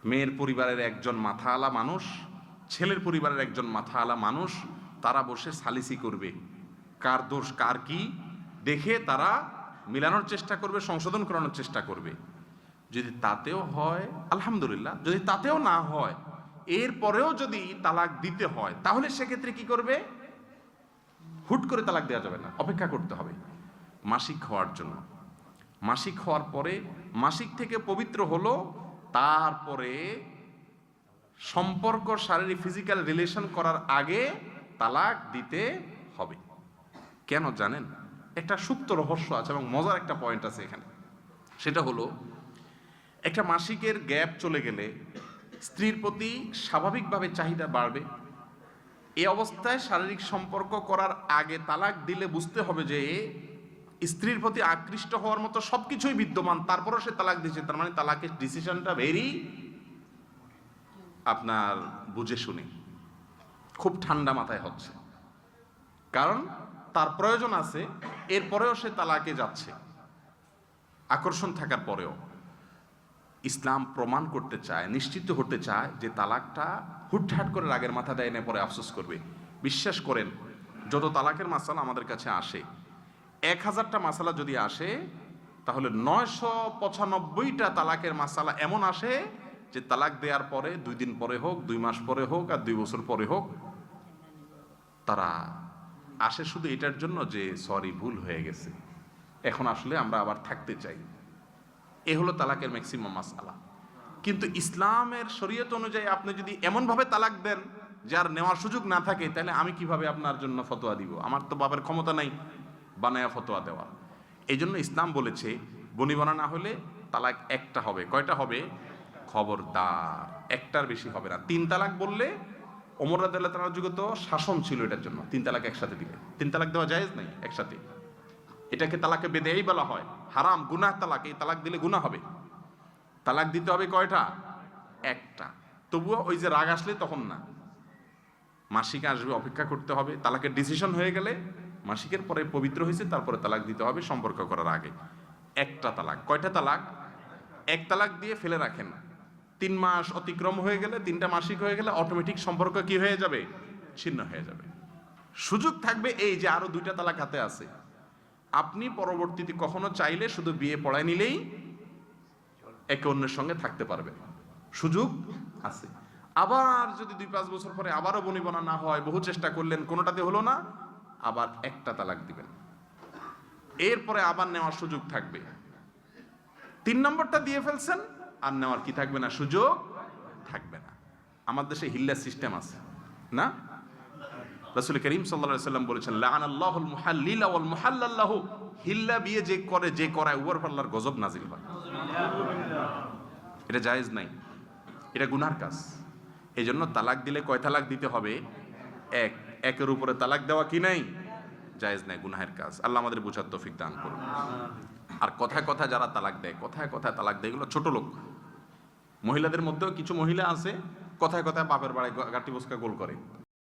মেয়ের পরিবারের একজন মাথাওয়ালা মানুষ, ছেলের পরিবারের একজন মাথাওয়ালা মানুষ, তারা বসে সালিসি করবে, কার দোষ কার কি দেখে তারা মিলানোর চেষ্টা করবে, সংশোধন করানোর চেষ্টা করবে। যদি তাতেও হয় আলহামদুলিল্লাহ, যদি তাতেও না হয়, এরপরেও যদি তালাক দিতে হয়, তাহলে সেক্ষেত্রে কি করবে? হুট করে তালাক দেওয়া যাবে না, অপেক্ষা করতে হবে মাসিক হওয়ার জন্য। মাসিক হওয়ার পরে, মাসিক থেকে পবিত্র হলো, তারপরে সম্পর্ক, শারীরিক ফিজিক্যাল রিলেশন করার আগে তালাক দিতে হবে। কেন জানেন? একটা সুপ্ত রহস্য আছে এবং মজার একটা পয়েন্ট আছে এখানে। সেটা হলো, একটা মাসিকের গ্যাপ চলে গেলে স্ত্রীর প্রতি স্বাভাবিকভাবে চাহিদা বাড়বে। এই অবস্থায় শারীরিক সম্পর্ক করার আগে তালাক দিলে বুঝতে হবে যে স্ত্রীর প্রতি আকৃষ্ট হওয়ার মতো সবকিছুই বিদ্যমান, তারপরও সে তালাক দিয়েছে। তার মানে তালাকের ডিসিশনটা ভেরি আপনার বুঝে শুনে, খুব ঠান্ডা মাথায় হচ্ছে, কারণ তার প্রয়োজন আছে, এরপরেও সে তালাকে যাচ্ছে, আকর্ষণ থাকার পরেও। ইসলাম প্রমাণ করতে চায়, নিশ্চিত হতে চায় যে তালাকটা হুটহাট করে রাগের মাথা দেয় না, পরে আফসোস করবে। বিশ্বাস করেন, যত তালাকের মাসালা আমাদের কাছে আসে, 1000টা মাসালা যদি আসে, তাহলে 995টা তালাকের মাসালা এমন আসে যে তালাক দেওয়ার পরে 2 দিন পরে হোক, 2 মাস পরে হোক, আর 2 বছর পরে হোক, তারা আসে শুধু এটার জন্য যে সরি, ভুল হয়ে গেছে, এখন আসলে আমরা আবার থাকতে চাই। এ হলো তালাকের ম্যাক্সিমাম মাসালা। কিন্তু ইসলামের শরীয়ত অনুযায়ী আপনি যদি এমনভাবে তালাক দেন যার নেওয়ার সুযোগ না থাকে, তাহলে আমি কিভাবে আপনার জন্য ফতোয়া দিব? আমার তো বাবার ক্ষমতা নাই বানায়া ফতোয়া দেওয়া। এই জন্য ইসলাম বলেছে, বনিবনা না হলে তালাক একটা হবে। কয়টা হবে? খবরদার, একটার বেশি হবে না। 3 তালাক বললে ওমর রাদিয়াল্লাহু তাআলার যুগে তো শাসন ছিল এটার জন্য, 3 তালাক একসাথে দিবে। 3 তালাক দেওয়া জায়েজ নাই একসাথে, এটাকে তালাকে বেদেই বলা হয়, হারাম, গুনাহ তালাক। এই তালাক দিলে গুনাহ হবে। তালাক দিতে হবে কয়টা? একটা। তবুও ওই যে রাগ আসলে তখন না, মাসিক আসবে, অপেক্ষা করতে হবে। তালাকের ডিসিশন হয়ে গেলে, মাসিকের পরে পবিত্র হয়েছে, তারপরে তালাক দিতে হবে সম্পর্ক করার আগে। একটা তালাক। কয়টা তালাক? এক তালাক দিয়ে ফেলে রাখেন, 3 মাস অতিক্রম হয়ে গেলে, 3টা মাসিক হয়ে গেলে অটোমেটিক সম্পর্ক কি হয়ে যাবে? ছিন্ন হয়ে যাবে। সুযোগ থাকবে এই যে আরো 2টা তালাক হাতে আছে, আপনি পরবর্তীতে কখনো চাইলে শুধু বিয়ে পড়ায় নিলেই একে অন্যের সঙ্গে থাকতে পারবে, সুযোগ আছে। আবার যদি 2-5 বছর পরে আবারও বনিবনা না হয়, বহু চেষ্টা করলেন, কোনোটাতে হলো না, আবার একটা তালাক দিবেন, এরপরে আবার নেওয়ার সুযোগ থাকবে। 3 নম্বরটা দিয়ে ফেলছেন, আর নেওয়ার কি থাকবে না? সুযোগ থাকবে না। আমার দেশে হিল্লা সিস্টেম আছে না? রাসূল করিম সাল্লাল্লাহু আলাইহি ওয়াসাল্লাম বলেছেন, লাআনাল্লাহুল মুহাল্লিলা ওয়াল মুহাল্লাল লাহু। হিল্লা বিয়ে যে করে, যে করায়, উপর আল্লাহর গজব নাজিল হয়। এটা জায়েজ নাই, এটা গুনার কাজ। এই জন্য তালাক দিলে কয় তালাক দিতে হবে? এক। একের উপরে তালাক দেওয়া কি নাই? জায়েজ নাই, গুনাহের কাজ। আল্লাহ আমাদের বুঝার তৌফিক দান করুন। আর কথায় কথায় যারা তালাক দেয়, কথায় কথায় তালাক দেয়, এগুলো ছোট লোক। মহিলাদের মধ্যেও কিছু মহিলা আছে কথায় কথায় বাপের বাড়ি গাটি বসকা গোল করে।